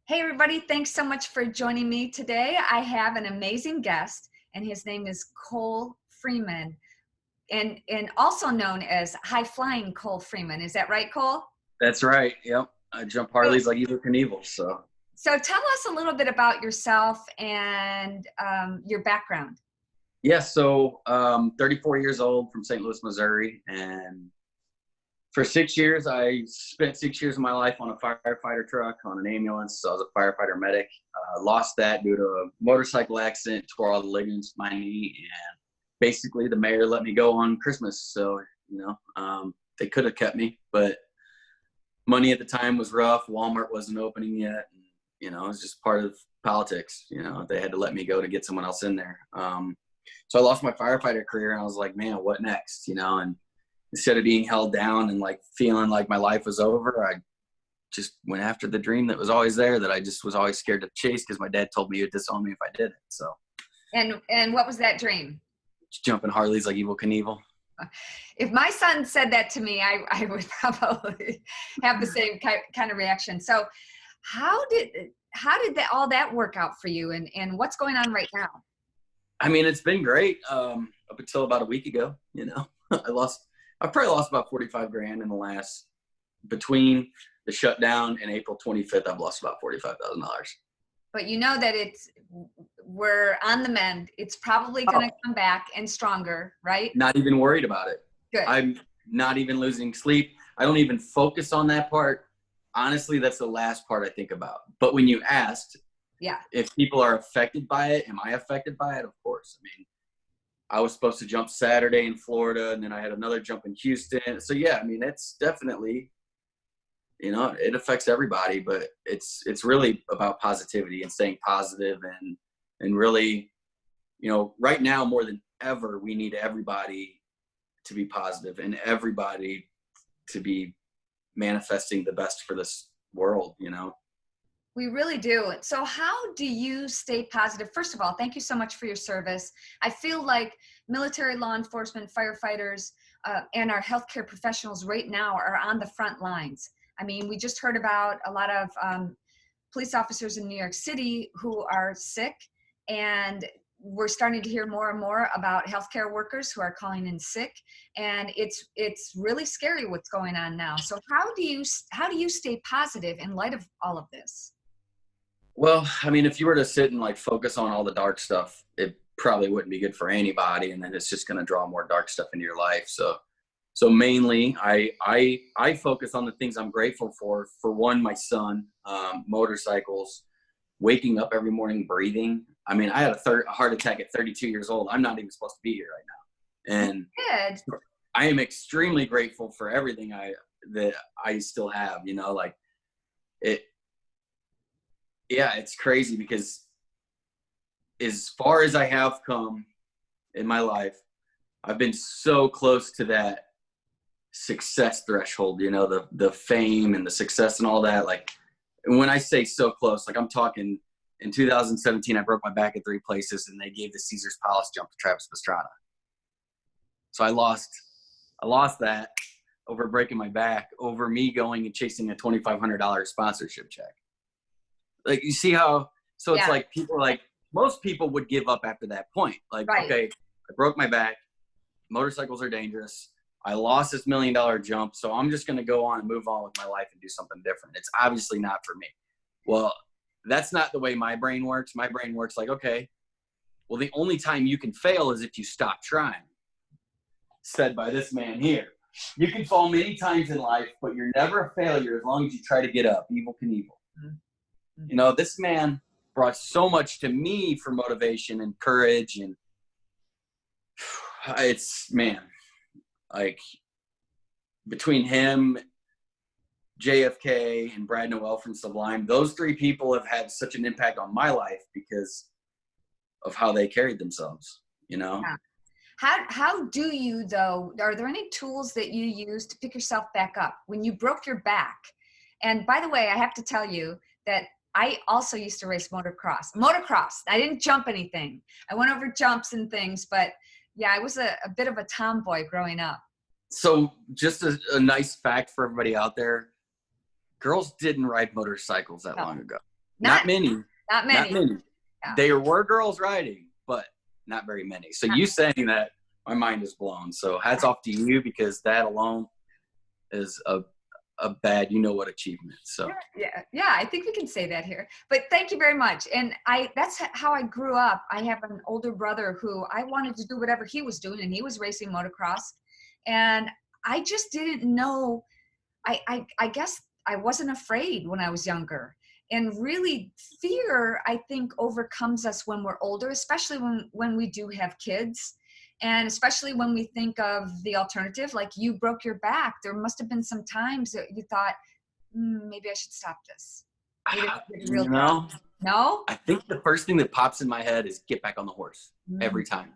Hey everybody, thanks so much for joining me today. I have an amazing guest and his name is Cole Freeman and also known as High Flying Cole Freeman. Is that right, Cole? That's right. Yep. I jump Harleys like Evil Knievel. So tell us a little bit about yourself and your background. Yeah. 34 years old from St. Louis, Missouri. And for 6 years, I spent 6 years of my life on a firefighter truck, on an ambulance. So I was a firefighter medic. Lost that due to a motorcycle accident, tore all the ligaments in my knee. And basically the mayor let me go on Christmas. So, they could have kept me, but money at the time was rough. Walmart wasn't opening yet. And, it was just part of politics. They had to let me go to get someone else in there. So I lost my firefighter career and I was like, man, what next? And instead of being held down and like feeling like my life was over, I just went after the dream that was always there, that I just was always scared to chase because my dad told me he would disown me if I did it. So. And what was that dream? Just jumping Harleys like Evil Knievel. If my son said that to me, I would probably have the same kind of reaction. So how did all that work out for you and what's going on right now? I mean, it's been great up until about a week ago. I probably lost about 45 grand in the last, between the shutdown and April 25th, I've lost about $45,000. But you know that we're on the mend. It's probably going to come back and stronger, right? Not even worried about it. Good. I'm not even losing sleep. I don't even focus on that part. Honestly, that's the last part I think about. But when you asked, if people are affected by it, am I affected by it? Of course. I mean, I was supposed to jump Saturday in Florida, and then I had another jump in Houston. So yeah, I mean, it's definitely, it affects everybody, but it's really about positivity and staying positive and really, right now more than ever, we need everybody to be positive and everybody to be manifesting the best for this world, We really do. So how do you stay positive? First of all, thank you so much for your service. I feel like military, law enforcement, firefighters, and our healthcare professionals right now are on the front lines. I mean, we just heard about a lot of police officers in New York City who are sick, and we're starting to hear more and more about healthcare workers who are calling in sick, and it's really scary what's going on now. So how do you stay positive in light of all of this? Well, I mean, if you were to sit and like focus on all the dark stuff, it probably wouldn't be good for anybody. And then it's just going to draw more dark stuff into your life. So mainly I focus on the things I'm grateful for. For one, my son, motorcycles, waking up every morning, breathing. I mean, I had a heart attack at 32 years old. I'm not even supposed to be here right now. And I am extremely grateful for everything that I still have, Yeah, it's crazy because as far as I have come in my life, I've been so close to that success threshold, the fame and the success and all that. Like, when I say so close, like I'm talking in 2017, I broke my back at 3 places and they gave the Caesar's Palace jump to Travis Pastrana. So I lost that over breaking my back, over me going and chasing a $2,500 sponsorship check. Like, you see how, so it's like people are like, most people would give up after that point. Like, okay, I broke my back. Motorcycles are dangerous. I lost this $1 million jump. So I'm just going to go on and move on with my life and do something different. It's obviously not for me. Well, that's not the way my brain works. My brain works like, okay, well, the only time you can fail is if you stop trying. Said by this man here. You can fall many times in life, but you're never a failure as long as you try to get up. Evil Knievel. Mm-hmm. This man brought so much to me for motivation and courage. And it's, man, like between him, JFK, and Brad Noel from Sublime, those 3 people have had such an impact on my life because of how they carried themselves, Yeah. How do you, though, are there any tools that you use to pick yourself back up when you broke your back? And by the way, I have to tell you that I also used to race motocross. I didn't jump anything. I went over jumps and things, but yeah, I was a bit of a tomboy growing up. So just a nice fact for everybody out there, girls didn't ride motorcycles that long ago. Not Not many. not Not many. many. Yeah. There were girls riding, but not very many. So you saying that, my mind is blown. So hats off to you, because that alone is a bad, you know what, achievement. So Yeah, I think we can say that here. But thank you very much. And that's how I grew up. I have an older brother who I wanted to do whatever he was doing, and he was racing motocross. And I just didn't know. I guess I wasn't afraid when I was younger. And really, fear, I think, overcomes us when we're older, especially when we do have kids. And especially when we think of the alternative, like you broke your back. There must have been some times that you thought, maybe I should stop this. Maybe I should get a real you job. know, No? I think the first thing that pops in my head is get back on the horse. Every time.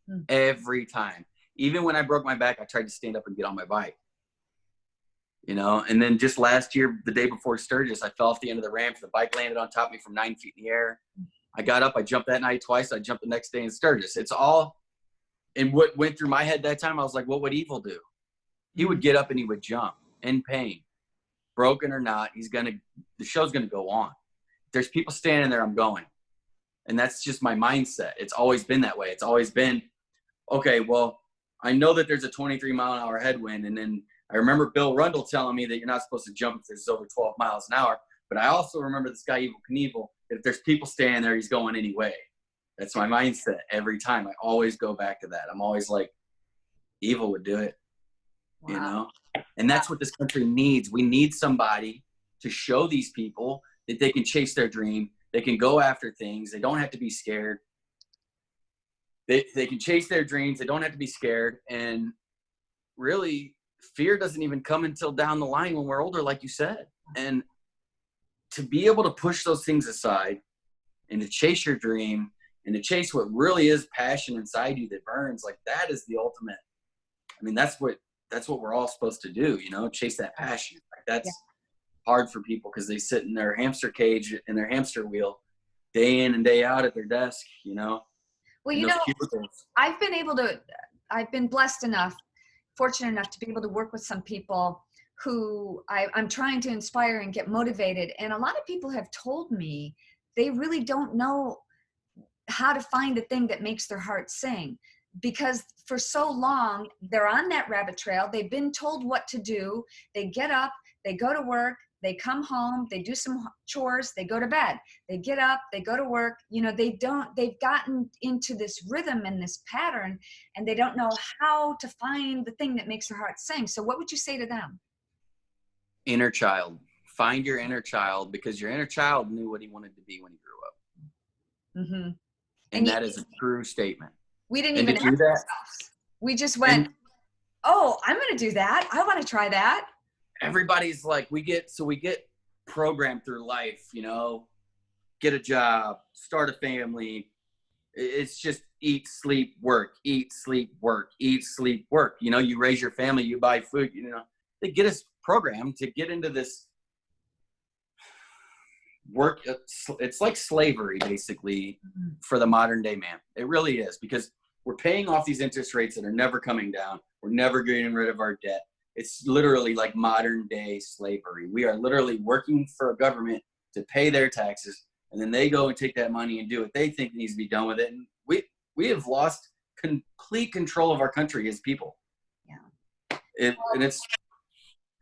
Mm. Every time. Even when I broke my back, I tried to stand up and get on my bike. You know, and then just last year, the day before Sturgis, I fell off the end of the ramp. The bike landed on top of me from 9 feet in the air. I got up, I jumped that night twice. I jumped the next day in Sturgis. It's all, and what went through my head that time, I was like, what would Evil do? He would get up and he would jump in pain, broken or not. The show's going to go on. If there's people standing there, I'm going. And that's just my mindset. It's always been that way. It's always been, okay, well, I know that there's a 23-mile-an-hour headwind. And then I remember Bill Rundle telling me that you're not supposed to jump if there's over 12 miles an hour. But I also remember this guy, Evel Knievel, that if there's people standing there, he's going anyway. That's my mindset every time. I always go back to that. I'm always like, Evil would do it, Wow. you know? And that's what this country needs. We need somebody to show these people that they can chase their dream. They can go after things. They don't have to be scared. They can chase their dreams. They don't have to be scared. And really, fear doesn't even come until down the line when we're older, like you said. And to be able to push those things aside and to chase your dream and to chase what really is passion inside you that burns, like that is the ultimate. I mean, that's what we're all supposed to do, you know, chase that passion. Like that's hard for people because they sit in their hamster cage, in their hamster wheel, day in and day out at their desk, you know. Well, you know, I've been blessed enough, fortunate enough to be able to work with some people who I'm trying to inspire and get motivated. And a lot of people have told me they really don't know how to find the thing that makes their heart sing, because for so long they're on that rabbit trail. They've been told what to do. They get up, they go to work, they come home, they do some chores, they go to bed, they get up, they go to work. You know, they've gotten into this rhythm and this pattern, and they don't know how to find the thing that makes their heart sing. So what would you say to them? Inner child. Find your inner child, because your inner child knew what he wanted to be when he grew up. Mm-hmm. And that is a true statement. We didn't even ask ourselves. We just went, oh, I'm going to do that. I want to try that. Everybody's like, we get programmed through life, you know, get a job, start a family. It's just eat, sleep, work, eat, sleep, work, eat, sleep, work. You know, you raise your family, you buy food, you know, they get us programmed to get into this work. It's like slavery, basically, for the modern day man. It really is, because we're paying off these interest rates that are never coming down. We're never getting rid of our debt. It's literally like modern day slavery. We are literally working for a government to pay their taxes, and then they go and take that money and do what they think needs to be done with it. And we have lost complete control of our country as people. Yeah. And it's,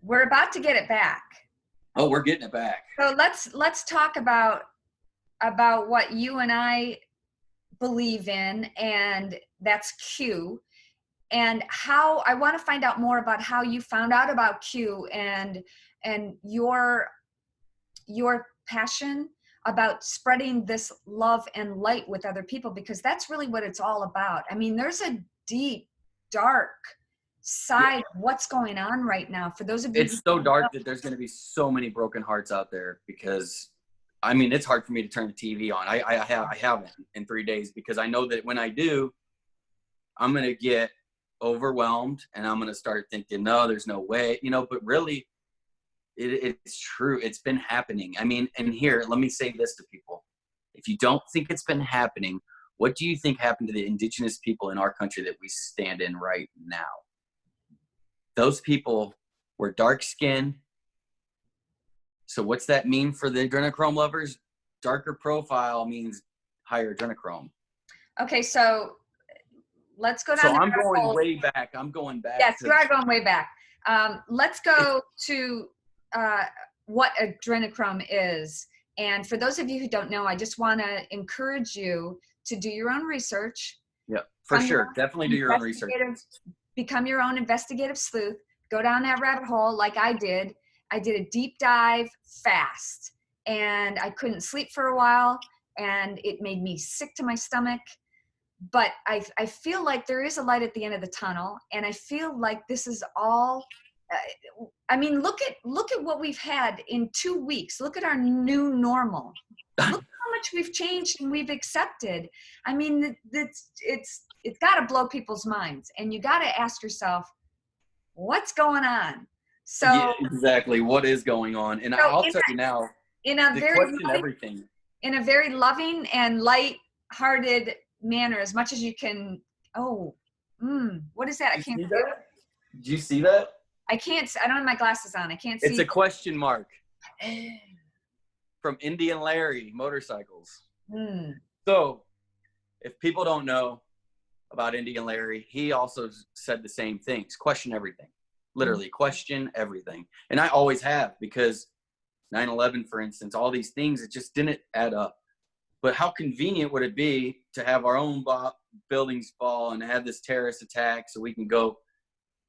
we're about to get it back. Oh, we're getting it back. So let's talk about what you and I believe in, and that's Q. And how I want to find out more about how you found out about Q and your passion about spreading this love and light with other people, because that's really what it's all about. I mean, there's a deep, dark side of what's going on right now. For those of you, it's so dark that there's going to be so many broken hearts out there, because I mean, it's hard for me to turn the TV on. I haven't in 3 days, because I know that when I do, I'm going to get overwhelmed and I'm going to start thinking, no, there's no way, you know. But really, it's true. It's been happening. I mean, and here, let me say this to people. If you don't think it's been happening, what do you think happened to the indigenous people in our country that we stand in right now? Those people were dark skinned. So what's that mean for the adrenochrome lovers? darker profile means higher adrenochrome. Okay, so let's go So down the I'm rabbit going hole. way back. I'm going back Yes, to you are going way back. Let's go to what adrenochrome is. And for those of you who don't know, I just want to encourage you to do your own research. yeah, for sure. Definitely do your own research. Become your own investigative sleuth. Go down that rabbit hole like I did. I did a deep dive fast, and I couldn't sleep for a while, and it made me sick to my stomach. But I feel like there is a light at the end of the tunnel, and I feel like this is all. I mean, look at what we've had in 2 weeks. Look at our new normal. Look how much we've changed and we've accepted. I mean, it's got to blow people's minds, and you got to ask yourself, what's going on? So Yeah, exactly. What is going on? And so I'll tell you now, in a the very question loving, everything. in a very loving and light-hearted manner, as much as you can. Oh, what is that? I can't see that. Did you see that? I can't. I don't have my glasses on. I can't see. It's a question mark from Indian Larry Motorcycles. So, if people don't know about Indian Larry, he also said the same things. Question everything. Literally, question everything. And I always have, because 9/11, for instance, all these things, it just didn't add up. But how convenient would it be to have our own buildings fall and have this terrorist attack so we can go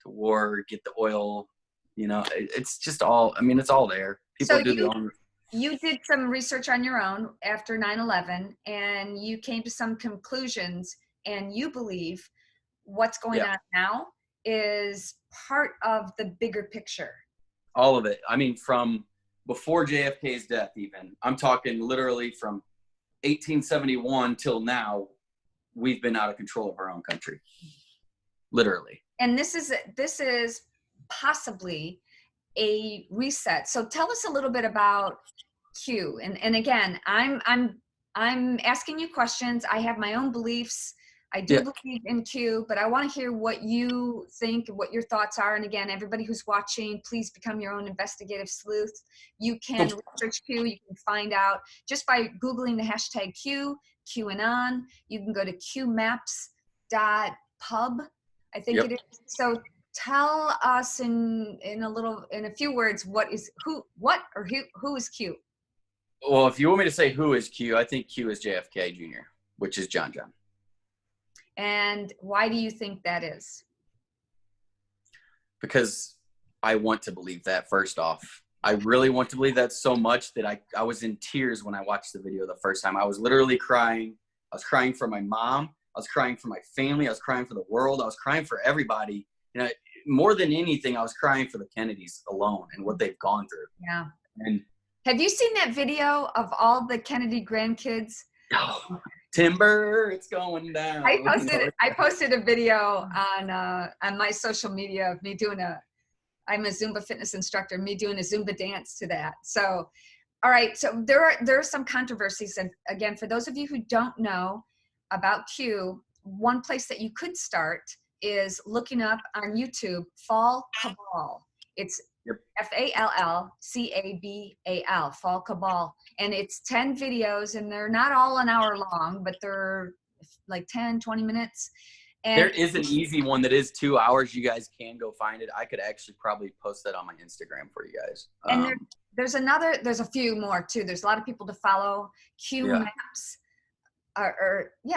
to war, get the oil? You know, it's just all, I mean, it's all there. People do their own. You did some research on your own after 9/11, and you came to some conclusions, and you believe what's going on now is part of the bigger picture. All of it. I mean, from before JFK's death, even. I'm talking literally from 1871 till now, we've been out of control of our own country. Literally. And this is possibly a reset. So tell us a little bit about Q. And again, I'm asking you questions. I have my own beliefs. I do believe in Q, but I want to hear what you think, what your thoughts are. And again, everybody who's watching, please become your own investigative sleuth. You can research Q. You can find out just by Googling the hashtag Q, QAnon. You can go to qmaps.pub, I think it is. So tell us in a few words, who is Q? Well, if you want me to say who is Q, I think Q is JFK Jr., which is John. And why do you think that is? Because I want to believe that, first off. I really want to believe that so much that I was in tears when I watched the video the first time. I was literally crying. I was crying for my mom. I was crying for my family. I was crying for the world. I was crying for everybody. And more than anything, I was crying for the Kennedys alone and what they've gone through. Yeah. And have you seen that video of all the Kennedy grandkids? Oh, timber, it's going down. I posted a video on my social media of me doing I'm a Zumba fitness instructor, me doing a Zumba dance to that. So, all right. So there are some controversies. And again, for those of you who don't know about Q, one place that you could start is looking up on YouTube, Fall Cabal. It's FALLCABAL, Fall Cabal. And it's 10 videos, and they're not all an hour long, but they're like 10, 20 minutes. And there is an easy one that is 2 hours. You guys can go find it. I could actually probably post that on my Instagram for you guys. And there's a few more too. There's a lot of people to follow. Q Maps,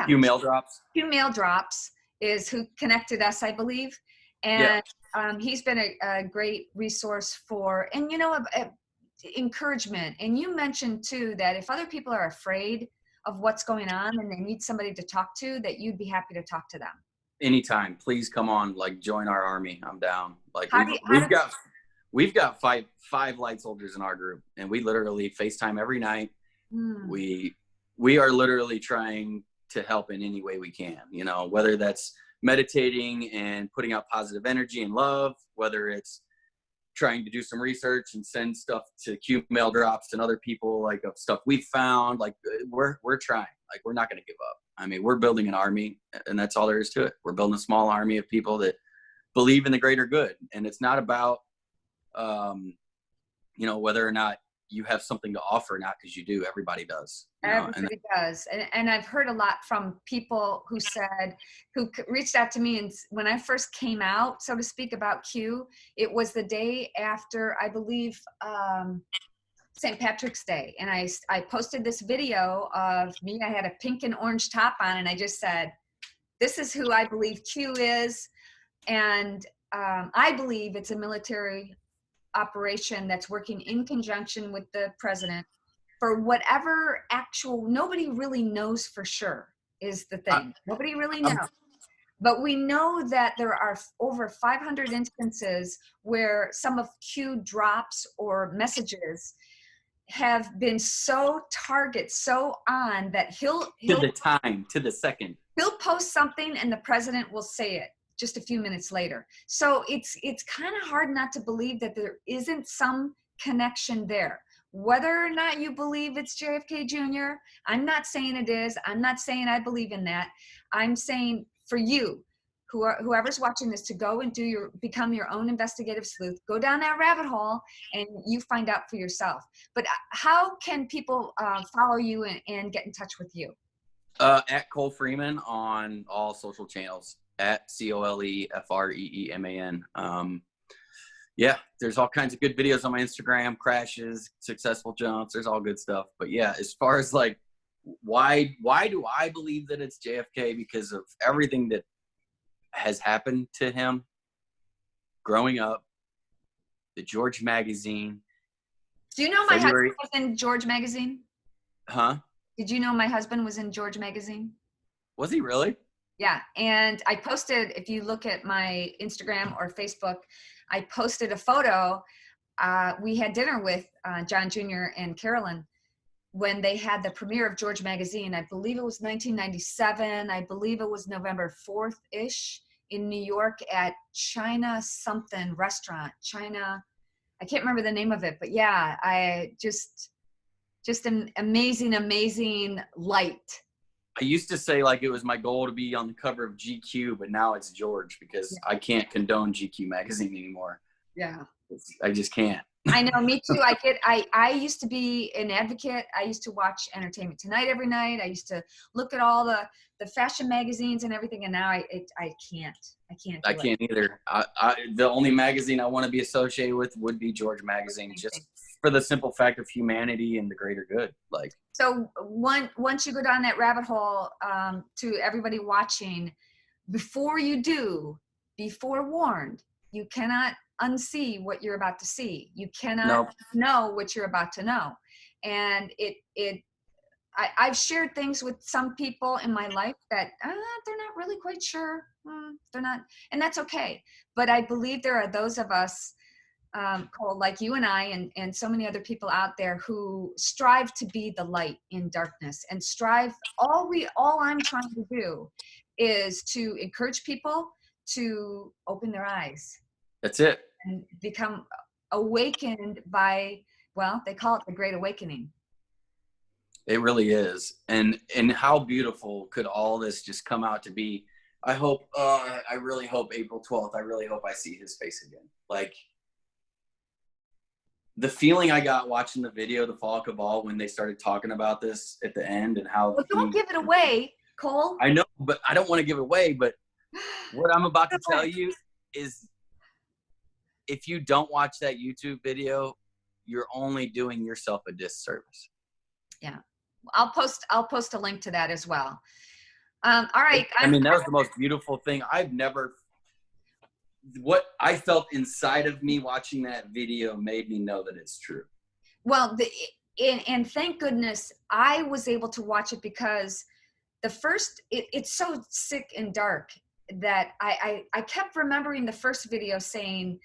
Q Mail Drops. Q Mail Drops is who connected us, I believe. And he's been a great resource for, and encouragement. And you mentioned too that if other people are afraid of what's going on and they need somebody to talk to, that you'd be happy to talk to them. Anytime, please come on, like join our army. I'm down. Like we've got five light soldiers in our group, and we literally FaceTime every night. We are literally trying to help in any way we can, whether that's meditating and putting out positive energy and love, whether it's trying to do some research and send stuff to Q Mail Drops and other people, like of stuff we found. Like we're trying, like we're not going to give up. I mean, we're building an army, and that's all there is to it. We're building a small army of people that believe in the greater good. And it's not about, whether or not you have something to offer, not because you do. Everybody does. You know? Everybody does. And I've heard a lot from people who reached out to me. And when I first came out, so to speak, about Q, it was the day after, I believe, St. Patrick's Day. And I posted this video of me. I had a pink and orange top on, and I just said, this is who I believe Q is. And I believe it's a military operation that's working in conjunction with the president for whatever nobody really knows for sure is the thing. Nobody really knows. But we know that there are over 500 instances where some of Q drops or messages have been so on that he'll to the time, to the second. He'll post something and the president will say it just a few minutes later. So it's kind of hard not to believe that there isn't some connection there. Whether or not you believe it's JFK Jr., I'm not saying it is. I'm not saying I believe in that. I'm saying for you, whoever's watching this, to go and become your own investigative sleuth, go down that rabbit hole and you find out for yourself. But how can people follow you and get in touch with you? At Cole Freeman on all social channels, at ColeFreeman. Yeah, there's all kinds of good videos on my Instagram, crashes, successful jumps. There's all good stuff. But yeah, as far as like, why do I believe that it's JFK? Because of everything that has happened to him growing up, the George magazine. Do you know my husband was in George magazine? Huh? Did you know my husband was in George magazine? Was he really? Yeah. And I posted, if you look at my Instagram or Facebook, I posted a photo. We had dinner with John Jr. and Carolyn when they had the premiere of George magazine. I believe it was 1997. I believe it was November 4th-ish in New York at China something restaurant. China, I can't remember the name of it, but yeah, I just an amazing light. I used to say like it was my goal to be on the cover of GQ, but now it's George because I can't condone GQ magazine anymore. Yeah. I just can't. I know, me too. I used to be an advocate. I used to watch Entertainment Tonight every night. I used to look at all the fashion magazines and everything, and now I can't. I can't either. The only magazine I want to be associated with would be George magazine, just for the simple fact of humanity and the greater good. Like, so once you go down that rabbit hole, to everybody watching, before you do, be forewarned. You cannot unsee what you're about to see. You cannot know what you're about to know. And I've shared things with some people in my life that they're not really quite sure. They're not, and that's okay. But I believe there are those of us, Cole, like you and I, and so many other people out there who strive to be the light in darkness and strive. All I'm trying to do is to encourage people to open their eyes. That's it. And become awakened by, well, they call it the Great Awakening. It really is. And how beautiful could all this just come out to be? I really hope April 12th, I really hope I see his face again. Like, the feeling I got watching the video, the Fall Cabal, when they started talking about this at the end and how— Well, don't give it away, Cole. I know, but I don't want to give it away. But what I'm about to tell you is, if you don't watch that YouTube video, you're only doing yourself a disservice. Yeah. I'll post a link to that as well. All right. I mean, that was the most beautiful thing. What I felt inside of me watching that video made me know that it's true. Well, and thank goodness I was able to watch it, because it's so sick and dark that I kept remembering the first video saying,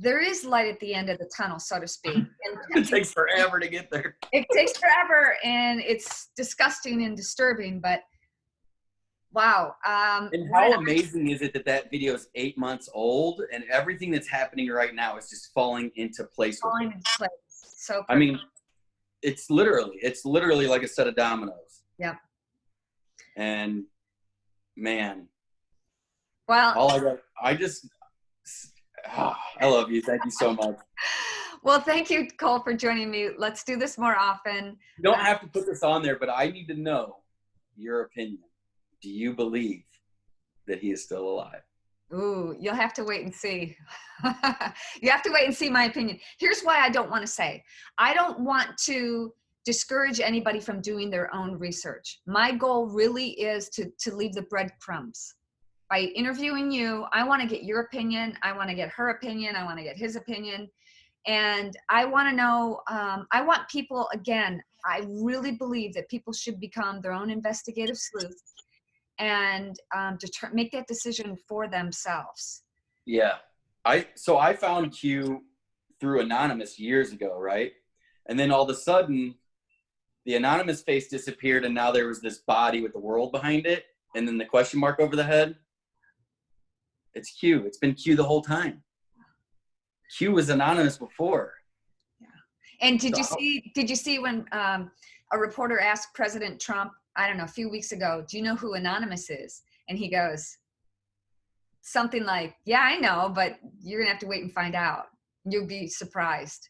there is light at the end of the tunnel, so to speak. And it takes forever to get there. It takes forever, and it's disgusting and disturbing, but wow. And how amazing is it that video is 8 months old, and everything that's happening right now is just falling into place. Falling into place. So perfect. I mean, it's literally like a set of dominoes. Yeah. And man, well, I love you. Thank you so much. Well, thank you, Cole, for joining me. Let's do this more often. You don't have to put this on there, but I need to know your opinion. Do you believe that he is still alive? Ooh, you'll have to wait and see. You have to wait and see my opinion. Here's why I don't want to say. I don't want to discourage anybody from doing their own research. My goal really is to leave the breadcrumbs. By interviewing you, I want to get your opinion. I want to get her opinion. I want to get his opinion. And I want to know, I want people, again, I really believe that people should become their own investigative sleuth and make that decision for themselves. Yeah. So I found Q through Anonymous years ago, right? And then all of a sudden, the Anonymous face disappeared, and now there was this body with the world behind it, and then the question mark over the head. It's Q. It's been Q the whole time. Q was anonymous before. Yeah. And did you see when a reporter asked President Trump, I don't know, a few weeks ago, do you know who Anonymous is? And he goes something like, yeah, I know, but you're gonna have to wait and find out. You'll be surprised.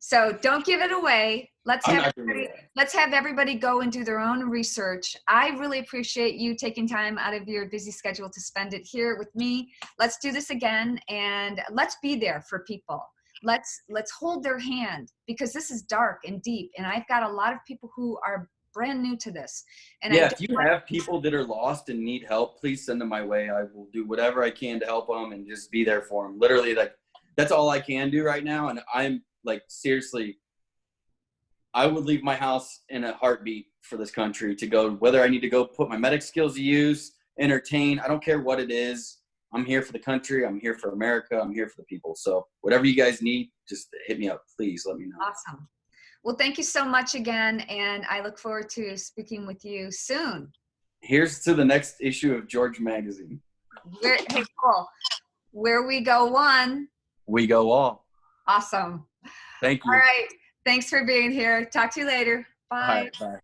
So don't give it away. Let's have everybody go and do their own research. I really appreciate you taking time out of your busy schedule to spend it here with me. Let's do this again, and let's be there for people. Let's hold their hand, because this is dark and deep, and I've got a lot of people who are brand new to this. And yeah, if you have people that are lost and need help, please send them my way. I will do whatever I can to help them and just be there for them. Literally, like, that's all I can do right now. And I'm like, seriously, I would leave my house in a heartbeat for this country to go, whether I need to go put my medic skills to use, entertain, I don't care what it is. I'm here for the country. I'm here for America. I'm here for the people. So whatever you guys need, just hit me up. Please let me know. Awesome. Well, thank you so much again. And I look forward to speaking with you soon. Here's to the next issue of George Magazine. Hey, cool. Where we go one, we go all. Awesome. Thank you. All right. Thanks for being here. Talk to you later. Bye. Bye.